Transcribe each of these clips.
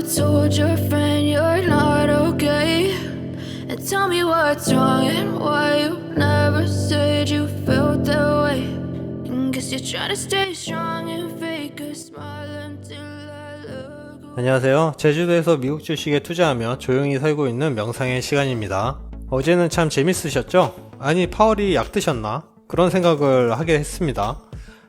you told your friend you're not okay? And tell me what's wrong and why you never said you felt that way. And guess you're trying to stay strong and fake a smile until I look away. 안녕하세요. 제주도에서 미국 주식에 투자하며 조용히 살고 있는 명상의 시간입니다. 어제는 참 재밌으셨죠? 아니 파월이 약 드셨나? 그런 생각을 하게 했습니다.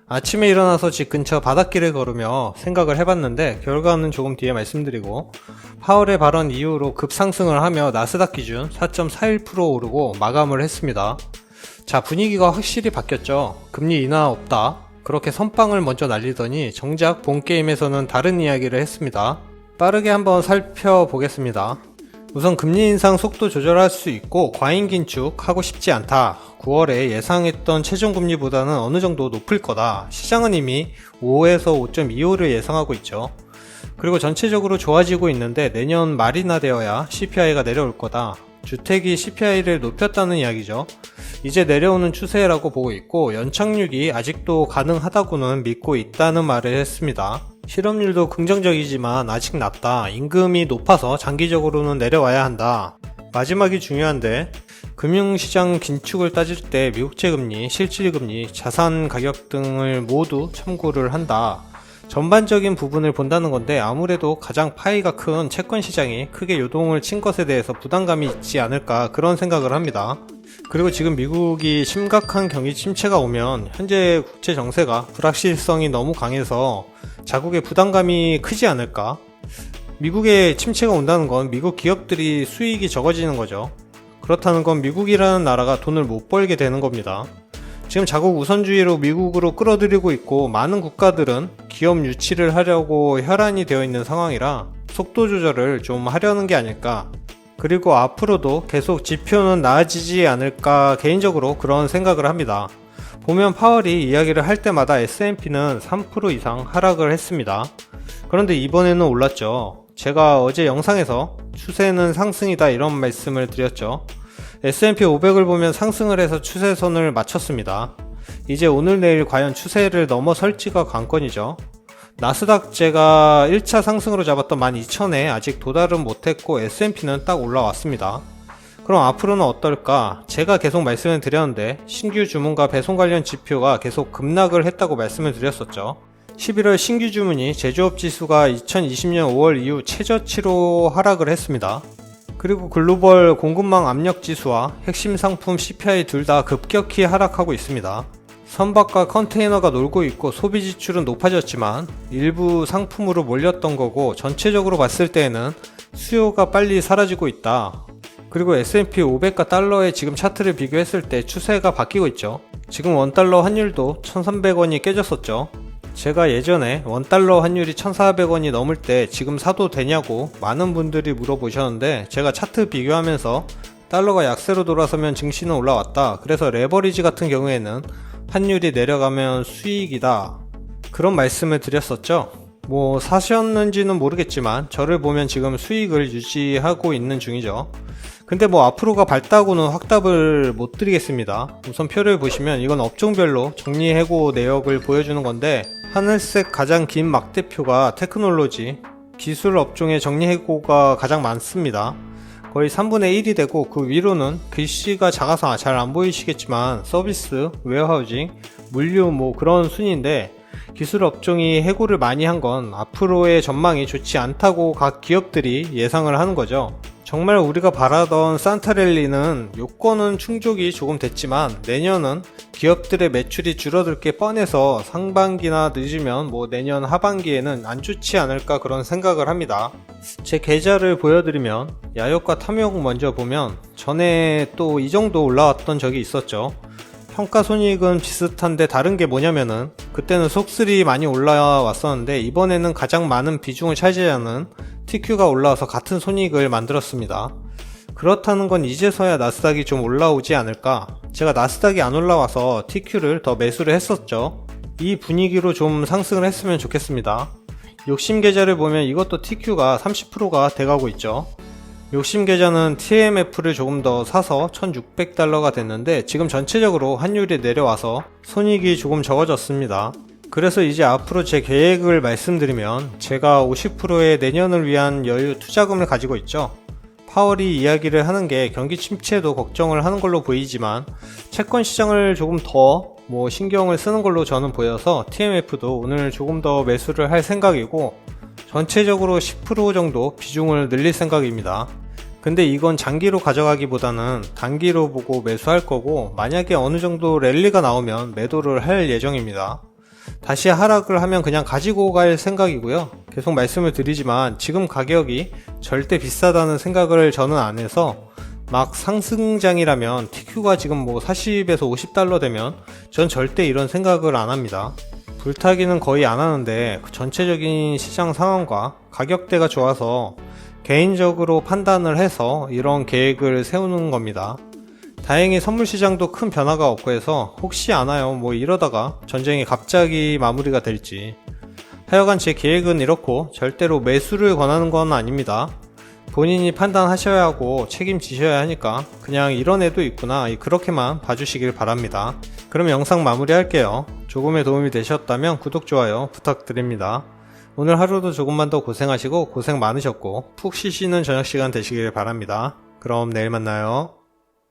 아침에 일어나서 집 근처 바닷길을 걸으며 생각을 해봤는데 결과는 조금 뒤에 말씀드리고, 파월의 발언 이후로 급상승을 하며 나스닥 기준 4.41% 오르고 마감을 했습니다. 자, 분위기가 확실히 바뀌었죠. 금리 인하 없다, 그렇게 선빵을 먼저 날리더니 정작 본게임에서는 다른 이야기를 했습니다. 빠르게 한번 살펴보겠습니다. 우선 금리 인상 속도 조절할 수 있고 과잉 긴축하고 싶지 않다. 9월에 예상했던 최종금리보다는 어느 정도 높을 거다. 시장은 이미 5에서 5.25를 예상하고 있죠. 그리고 전체적으로 좋아지고 있는데 내년 말이나 되어야 CPI가 내려올 거다. 주택이 CPI를 높였다는 이야기죠. 이제 내려오는 추세라고 보고 있고 연착륙이 아직도 가능하다고는 믿고 있다는 말을 했습니다. 실업률도 긍정적이지만 아직 낮다. 임금이 높아서 장기적으로는 내려와야 한다. 마지막이 중요한데, 금융시장 긴축을 따질 때 미국채 금리, 실질금리, 자산 가격 등을 모두 참고를 한다. 전반적인 부분을 본다는 건데 아무래도 가장 파이가 큰 채권시장이 크게 요동을 친 것에 대해서 부담감이 있지 않을까, 그런 생각을 합니다. 그리고 지금 미국이 심각한 경기 침체가 오면 현재 국채 정세가 불확실성이 너무 강해서 자국의 부담감이 크지 않을까? 미국에 침체가 온다는 건 미국 기업들이 수익이 적어지는 거죠. 그렇다는 건 미국이라는 나라가 돈을 못 벌게 되는 겁니다. 지금 자국 우선주의로 미국으로 끌어들이고 있고 많은 국가들은 기업 유치를 하려고 혈안이 되어 있는 상황이라 속도 조절을 좀 하려는 게 아닐까. 그리고 앞으로도 계속 지표는 나아지지 않을까, 개인적으로 그런 생각을 합니다. 보면 파월이 이야기를 할 때마다 S&P는 3% 이상 하락을 했습니다. 그런데 이번에는 올랐죠. 제가 어제 영상에서 추세는 상승이다 이런 말씀을 드렸죠. S&P 500을 보면 상승을 해서 추세선을 맞췄습니다. 이제 오늘 내일 과연 추세를 넘어설지가 관건이죠. 나스닥제가 1차 상승으로 잡았던 12,000에 아직 도달은 못했고 S&P는 딱 올라왔습니다. 그럼 앞으로는 어떨까? 제가 계속 말씀을 드렸는데 신규 주문과 배송 관련 지표가 계속 급락을 했다고 말씀을 드렸었죠. 11월 신규 주문이 제조업 지수가 2020년 5월 이후 최저치로 하락을 했습니다. 그리고 글로벌 공급망 압력 지수와 핵심 상품 CPI 둘 다 급격히 하락하고 있습니다. 선박과 컨테이너가 놀고 있고 소비 지출은 높아졌지만 일부 상품으로 몰렸던 거고, 전체적으로 봤을 때에는 수요가 빨리 사라지고 있다. 그리고 S&P 500과 달러의 지금 차트를 비교했을 때 추세가 바뀌고 있죠. 지금 원달러 환율도 1,300원이 깨졌었죠. 제가 예전에 원달러 환율이 1,400원이 넘을 때 지금 사도 되냐고 많은 분들이 물어보셨는데, 제가 차트 비교하면서 달러가 약세로 돌아서면 증시는 올라왔다. 그래서 레버리지 같은 경우에는 환율이 내려가면 수익이다, 그런 말씀을 드렸었죠. 뭐 사셨는지는 모르겠지만 저를 보면 지금 수익을 유지하고 있는 중이죠. 근데 뭐 앞으로가 밝다고는 확답을 못 드리겠습니다. 우선 표를 보시면 이건 업종별로 정리해고 내역을 보여주는 건데, 하늘색 가장 긴 막대표가 테크놀로지, 기술 업종의 정리해고가 가장 많습니다. 거의 3분의 1이 되고, 그 위로는 글씨가 작아서 잘 안 보이시겠지만 서비스, 웨어하우징, 물류 뭐 그런 순위인데, 기술 업종이 해고를 많이 한 건 앞으로의 전망이 좋지 않다고 각 기업들이 예상을 하는 거죠. 정말 우리가 바라던 산타랠리는 요건은 충족이 조금 됐지만 내년은 기업들의 매출이 줄어들 게 뻔해서 상반기나 늦으면 뭐 내년 하반기에는 안 좋지 않을까, 그런 생각을 합니다. 제 계좌를 보여드리면 야욕과 탐욕 먼저 보면 전에 또 이 정도 올라왔던 적이 있었죠. 평가손익은 비슷한데 다른 게 뭐냐면은 그때는 속쓰리 많이 올라왔었는데 이번에는 가장 많은 비중을 차지하는 TQ가 올라와서 같은 손익을 만들었습니다. 그렇다는 건 이제서야 나스닥이 좀 올라오지 않을까? 제가 나스닥이 안 올라와서 TQ를 더 매수를 했었죠. 이 분위기로 좀 상승을 했으면 좋겠습니다. 욕심 계좌를 보면 이것도 TQ가 30%가 돼가고 있죠. 욕심 계좌는 TMF를 조금 더 사서 1,600달러가 됐는데 지금 전체적으로 환율이 내려와서 손익이 조금 적어졌습니다. 그래서 이제 앞으로 제 계획을 말씀드리면 제가 50%의 내년을 위한 여유 투자금을 가지고 있죠. 파월이 이야기를 하는 게 경기 침체도 걱정을 하는 걸로 보이지만 채권 시장을 조금 더 신경을 쓰는 걸로 저는 보여서 TMF도 오늘 조금 더 매수를 할 생각이고 전체적으로 10% 정도 비중을 늘릴 생각입니다. 근데 이건 장기로 가져가기보다는 단기로 보고 매수할 거고 만약에 어느 정도 랠리가 나오면 매도를 할 예정입니다. 다시 하락을 하면 그냥 가지고 갈 생각이고요. 계속 말씀을 드리지만 지금 가격이 절대 비싸다는 생각을 저는 안 해서 막 상승장이라면 TQ가 지금 40에서 50달러 되면 전 절대 이런 생각을 안 합니다. 불타기는 거의 안 하는데 전체적인 시장 상황과 가격대가 좋아서 개인적으로 판단을 해서 이런 계획을 세우는 겁니다. 다행히 선물 시장도 큰 변화가 없고 해서 혹시 아나요 이러다가 전쟁이 갑자기 마무리가 될지. 하여간 제 계획은 이렇고 절대로 매수를 권하는 건 아닙니다. 본인이 판단하셔야 하고 책임지셔야 하니까 그냥 이런 애도 있구나 그렇게만 봐주시길 바랍니다. 그럼 영상 마무리할게요. 조금의 도움이 되셨다면 구독, 좋아요 부탁드립니다. 오늘 하루도 조금만 더 고생하시고 고생 많으셨고 푹 쉬시는 저녁 시간 되시길 바랍니다. 그럼 내일 만나요.